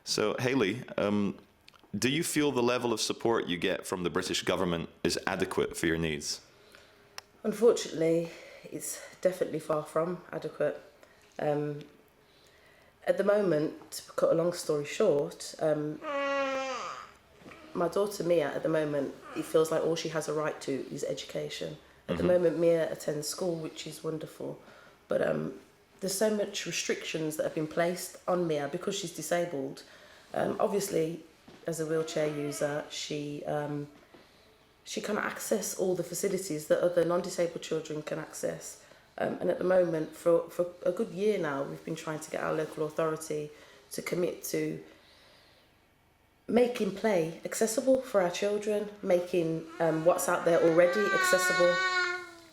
So, Hayley, do you feel the level of support you get from the British government is adequate for your needs? Unfortunately, it's definitely far from adequate. At the moment, to cut a long story short, my daughter Mia, at the moment, it feels like all she has a right to is education. At the moment, Mia attends school, which is wonderful, but there's so much restrictions that have been placed on Mia because she's disabled. Obviously, as a wheelchair user, she cannot access all the facilities that other non-disabled children can access. And at the moment, for a good year now, we've been trying to get our local authority to commit to making play accessible for our children, making what's out there already accessible.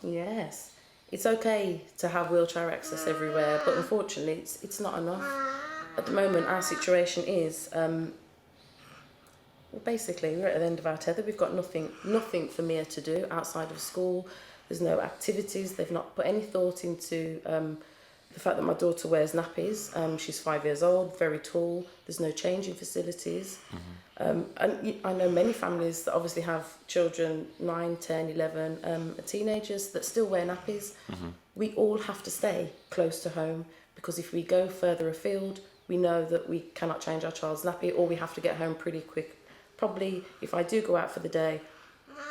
Yes, it's okay to have wheelchair access everywhere, but unfortunately, it's not enough. At the moment, our situation is, well, basically, we're at the end of our tether. We've got nothing for Mia to do outside of school. There's no activities. They've not put any thought into the fact that my daughter wears nappies. She's 5 years old, very tall. There's no changing facilities. And I know many families that obviously have children, 9, 10, 11, and teenagers that still wear nappies. We all have to stay close to home because if we go further afield, we know that we cannot change our child's nappy or we have to get home pretty quick. Probably, if I do go out for the day,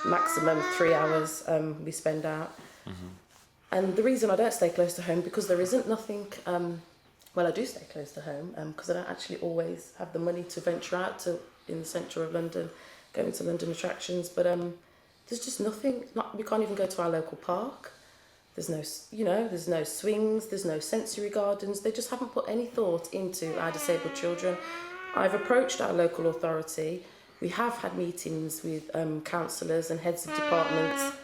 maximum 3 hours we spend out. And the reason I don't stay close to home because there isn't nothing, well, I do stay close to home because I don't actually always have the money to venture out to in the centre of London, going to London attractions, but there's just nothing. We can't even go to our local park. There's no, there's no swings, there's no sensory gardens. They just haven't put any thought into our disabled children. I've approached our local authority. We have had meetings with councillors and heads of departments,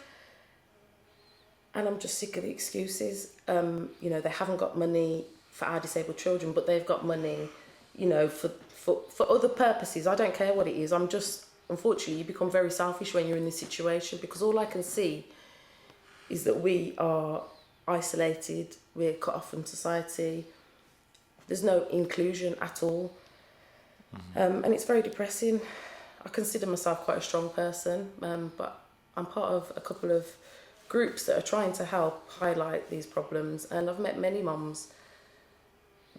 and I'm just sick of the excuses. They haven't got money for our disabled children, but they've got money, for other purposes. I don't care what it is. Unfortunately, you become very selfish when you're in this situation because all I can see is that we are isolated, we're cut off from society, there's no inclusion at all, and it's very depressing. I consider myself quite a strong person, but I'm part of a couple of groups that are trying to help highlight these problems, and I've met many mums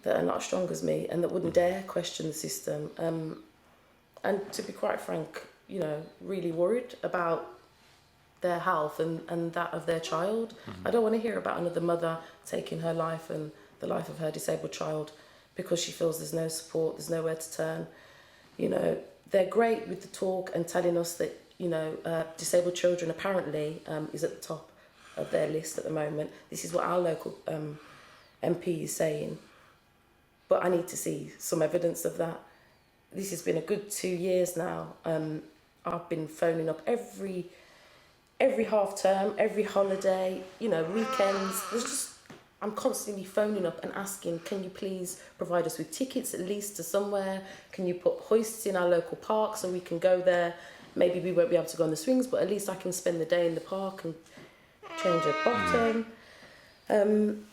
that are not as strong as me and that wouldn't dare question the system, and to be quite frank, really worried about their health and that of their child. I don't want to hear about another mother taking her life and the life of her disabled child because she feels there's no support, there's nowhere to turn. They're great with the talk and telling us that, disabled children apparently is at the top of their list at the moment. This is what our local MP is saying. But I need to see some evidence of that. This has been a good 2 years now. I've been phoning up every half term, every holiday, weekends. I'm constantly phoning up and asking, can you please provide us with tickets at least to somewhere? Can you put hoists in our local park so we can go there? Maybe we won't be able to go on the swings, but at least I can spend the day in the park and change a bottom.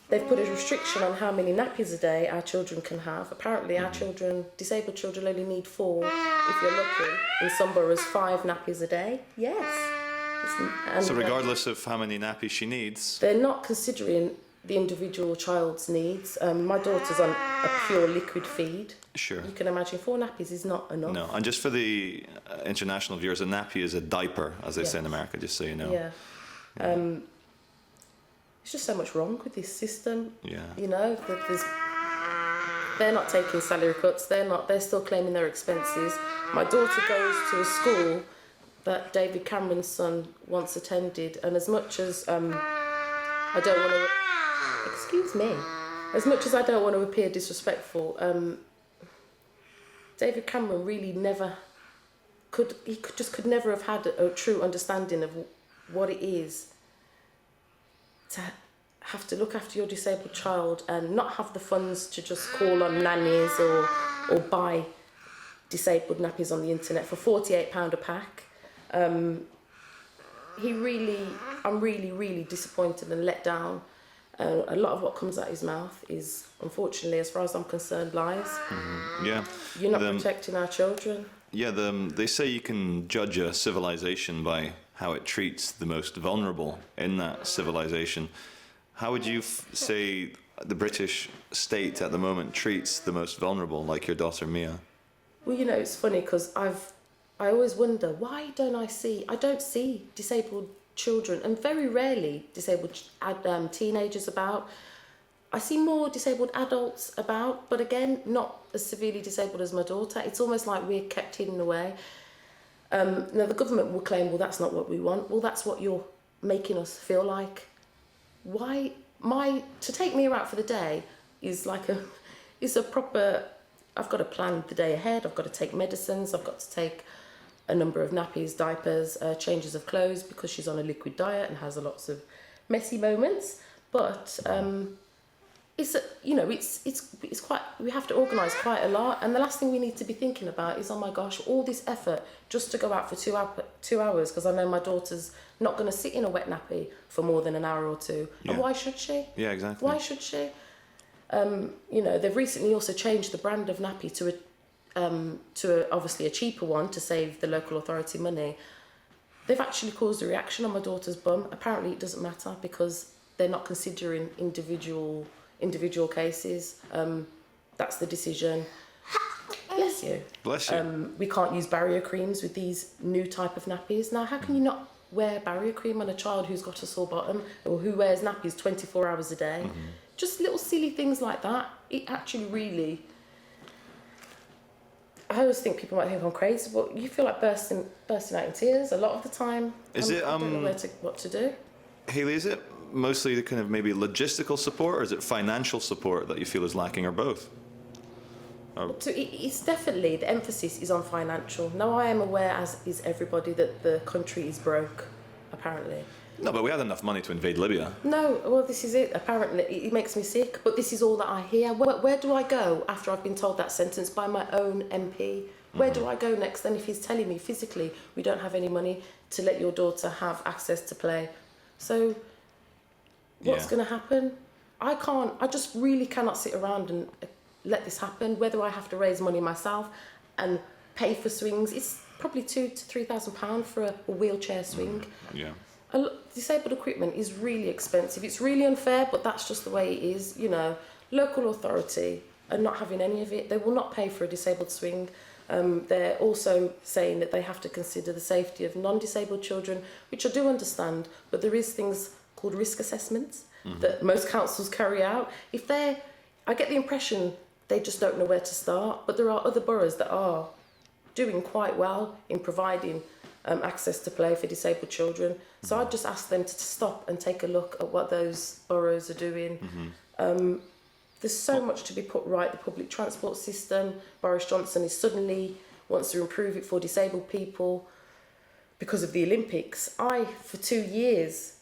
They've put a restriction on how many nappies a day our children can have. Apparently our disabled children only need 4, if you're lucky. In some boroughs, 5 nappies a day. Yes. So regardless of how many nappies she needs? They're not considering the individual child's needs. My daughter's on a pure liquid feed. Sure. You can imagine 4 nappies is not enough. No, and just for the international viewers, a nappy is a diaper, as they say in America, just so you know. Yeah. There's just so much wrong with this system. Yeah. They're not taking salary cuts. They're still claiming their expenses. My daughter goes to a school that David Cameron's son once attended, and as much as I don't want to, as much as I don't want to appear disrespectful, David Cameron really could never have had a true understanding of what it is to have to look after your disabled child and not have the funds to just call on nannies or buy disabled nappies on the internet for £48 a pack. I'm really, really disappointed and let down. A lot of what comes out his mouth is, unfortunately, as far as I'm concerned, lies. Yeah. You're not protecting our children. Yeah, they say you can judge a civilization by how it treats the most vulnerable in that civilization. How would you say the British state at the moment treats the most vulnerable, like your daughter Mia? Well, it's funny because I always wonder, why don't I don't see disabled children, and very rarely disabled teenagers about. I see more disabled adults about, but again, not as severely disabled as my daughter. It's almost like we're kept hidden away. Now, the government will claim, well, that's not what we want. Well, that's what you're making us feel like. Why? To take Mia out for the day is a proper, I've got to plan the day ahead. I've got to take medicines. I've got to take a number of nappies, diapers, changes of clothes, because she's on a liquid diet and has lots of messy moments. But it's quite, we have to organise quite a lot. And the last thing we need to be thinking about is, oh my gosh, all this effort just to go out for 2 hours, because I know my daughter's not going to sit in a wet nappy for more than an hour or two. Yeah. And why should she? Yeah, exactly. Why should she? They've recently also changed the brand of nappy to obviously a cheaper one to save the local authority money. They've actually caused a reaction on my daughter's bum. Apparently it doesn't matter because they're not considering individual cases. That's the decision. Bless you. Bless you. We can't use barrier creams with these new type of nappies. Now, how can you not wear barrier cream on a child who's got a sore bottom, or who wears nappies 24 hours a day? Just little silly things like that. It actually really... I always think people might think I'm crazy, but you feel like bursting out in tears a lot of the time. I don't know what to do. Hayley, is it mostly the kind of maybe logistical support, or is it financial support that you feel is lacking, or both? So it's definitely, the emphasis is on financial. Now, I am aware, as is everybody, that the country is broke, apparently. No, but we had enough money to invade Libya. No, well, this is it. Apparently, it makes me sick, but this is all that I hear. Where do I go after I've been told that sentence by my own MP? Where do I go next then if he's telling me physically, we don't have any money to let your daughter have access to play? So what's going to happen? I just really cannot sit around and let this happen, whether I have to raise money myself and pay for swings. It's probably £2,000 to £3,000 for a wheelchair swing. Yeah. Disabled equipment is really expensive. It's really unfair, but that's just the way it is. Local authority are not having any of it. They will not pay for a disabled swing. They're also saying that they have to consider the safety of non-disabled children, which I do understand, but there is things called risk assessments that most councils carry out. I get the impression they just don't know where to start, but there are other boroughs that are doing quite well in providing access to play for disabled children. So I'd just ask them to stop and take a look at what those boroughs are doing. There's so much to be put right. The public transport system, Boris Johnson suddenly wants to improve it for disabled people because of the Olympics. For 2 years,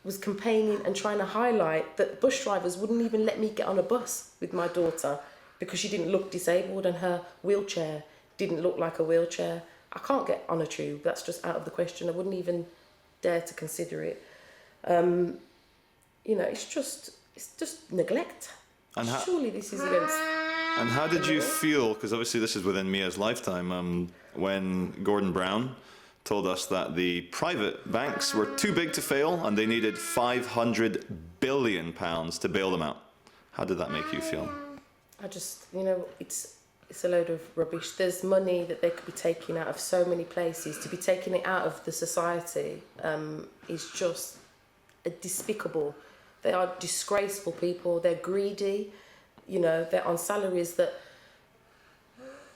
was campaigning and trying to highlight that bus drivers wouldn't even let me get on a bus with my daughter because she didn't look disabled and her wheelchair didn't look like a wheelchair. I can't get on a tube. That's just out of the question. I wouldn't even dare to consider it. It's just neglect. And surely this is against... And how did you feel, because obviously this is within Mia's lifetime, when Gordon Brown told us that the private banks were too big to fail and they needed £500 billion to bail them out? How did that make you feel? I just, it's a load of rubbish. There's money that they could be taking out of so many places. To be taking it out of the society is just despicable. They are disgraceful people. They're greedy. They're on salaries that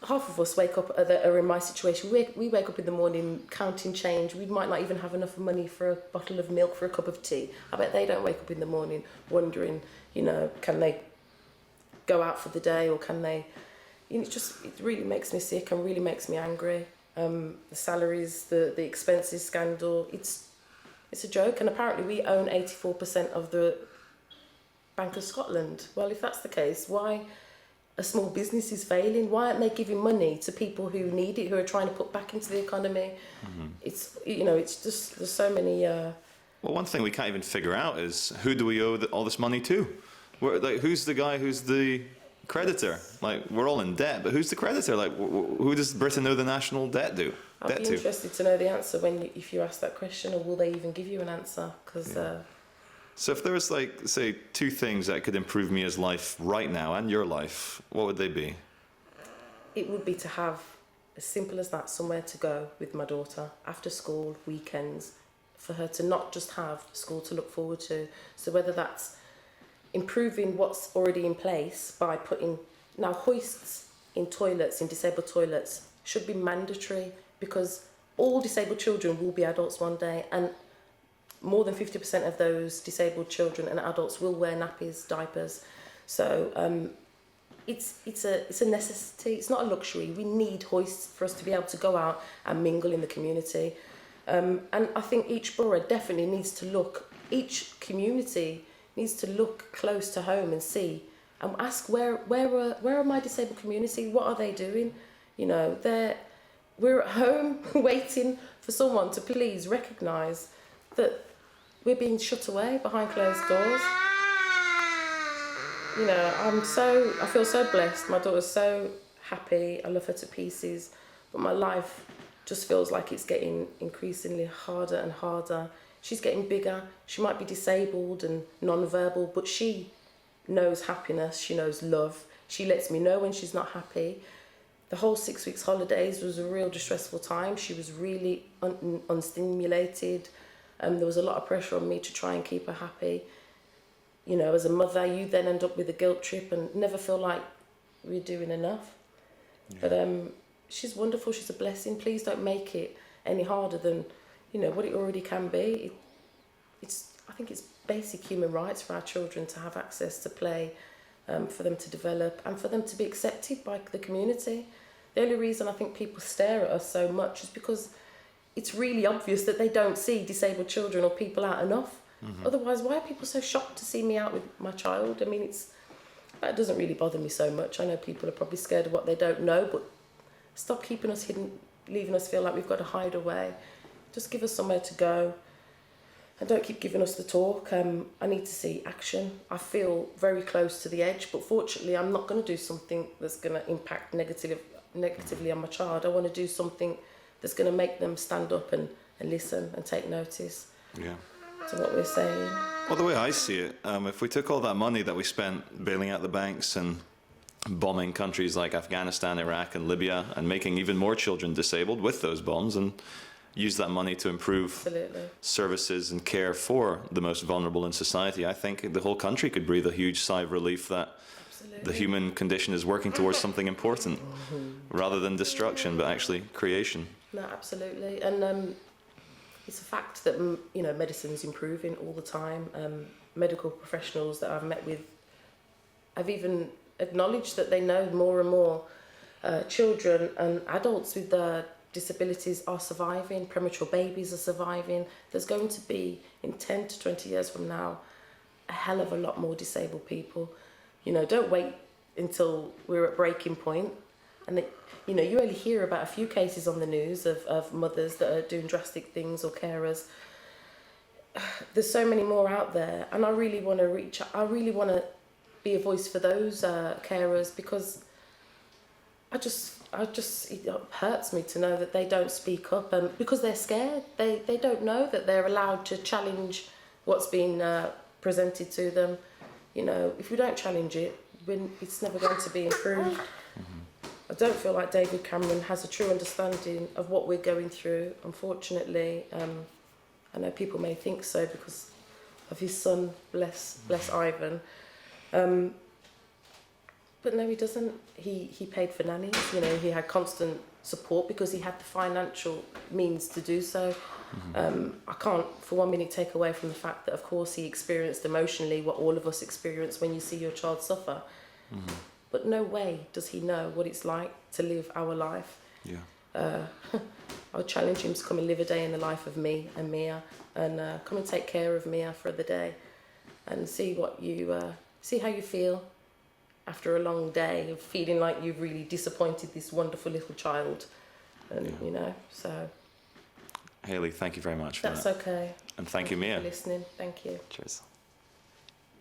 half of us wake up that are in my situation. We wake up in the morning counting change. We might not even have enough money for a bottle of milk, for a cup of tea. I bet they don't wake up in the morning wondering, can they go out for the day, or can they... it really makes me sick and really makes me angry. The salaries, the expenses scandal, it's a joke. And apparently we own 84% of the Bank of Scotland. Well, if that's the case, why a small business is failing? Why aren't they giving money to people who need it, who are trying to put back into the economy? It's just, there's so many Well, one thing we can't even figure out is who do we owe all this money to? Like, who's the guy who's the creditor? Like, we're all in debt, but who's the creditor? Like, who does Britain owe the national debt to? I'd be interested to know the answer if you ask that question, or will they even give you an answer? Because so if there was, like, say, two things that could improve Mia's life right now and your life, what would they be? it would be to have, as simple as that, somewhere to go with my daughter after school, weekends, for her to not just have school to look forward to. So whether that's improving what's already in place by putting now hoists in toilets, in disabled toilets, should be mandatory, because all disabled children will be adults one day, and more than 50% of those disabled children and adults will wear nappies, diapers. So it's a necessity. It's not a luxury. We need hoists for us to be able to go out and mingle in the community. And I think each borough definitely needs to look, each community needs to look close to home and see and ask where are my disabled community? What are they doing? You know, we're at home waiting for someone to please recognise that we're being shut away behind closed doors. You know, I feel so blessed. My daughter's so happy. I love her to pieces. But my life just feels like it's getting increasingly harder and harder. She's getting bigger. She might be disabled and non-verbal, but she knows happiness. She knows love. She lets me know when she's not happy. The whole 6 weeks holidays was a real distressful time. She was really unstimulated. There was a lot of pressure on me to try and keep her happy. You know, as a mother, you then end up with a guilt trip and never feel like we're doing enough. Yeah. But she's wonderful. She's a blessing. Please don't make it any harder than, you know, what it already can be. I think it's basic human rights for our children to have access to play, for them to develop and for them to be accepted by the community. The only reason I think people stare at us so much is because it's really obvious that they don't see disabled children or people out enough. Mm-hmm. Otherwise, why are people so shocked to see me out with my child? I mean, that doesn't really bother me so much. I know people are probably scared of what they don't know, but stop keeping us hidden, leaving us feel like we've got to hide away. Just give us somewhere to go. And don't keep giving us the talk. I need to see action. I feel very close to the edge, but fortunately, I'm not going to do something that's going to impact negatively on my child. I want to do something that's going to make them stand up and listen and take notice. Yeah. To what we're saying. Well, the way I see it, if we took all that money that we spent bailing out the banks and bombing countries like Afghanistan, Iraq and Libya and making even more children disabled with those bombs and use that money to improve services and care for the most vulnerable in society, I think the whole country could breathe a huge sigh of relief that the human condition is working towards something important, rather than destruction, but actually creation. No, absolutely. And it's a fact that, you know, medicine's improving all the time. Medical professionals that I've met with have even acknowledged that they know more and more children and adults with disabilities are surviving, premature babies are surviving. There's going to be, in 10 to 20 years from now, a hell of a lot more disabled people. You know, don't wait until we're at breaking point. And you know, you only hear about a few cases on the news of mothers that are doing drastic things or carers. There's so many more out there, and I really want to be a voice for those carers, because it hurts me to know that they don't speak up, and because they're scared. They don't know that they're allowed to challenge what's been presented to them. You know, if we don't challenge it, it's never going to be improved. Mm-hmm. I don't feel like David Cameron has a true understanding of what we're going through, unfortunately. I know people may think so because of his son, bless Ivan. But no, he doesn't. He paid for nannies. You know, he had constant support because he had the financial means to do so. Mm-hmm. I can't for 1 minute take away from the fact that, of course, he experienced emotionally what all of us experience when you see your child suffer. Mm-hmm. But no way does he know what it's like to live our life. Yeah. I would challenge him to come and live a day in the life of me and Mia, and come and take care of Mia for the day, and see how you feel after a long day of feeling like you've really disappointed this wonderful little child. And you know, so. Hayley, thank you very much for that. That's okay. And thank you, for Mia. listening. Thank you. Cheers.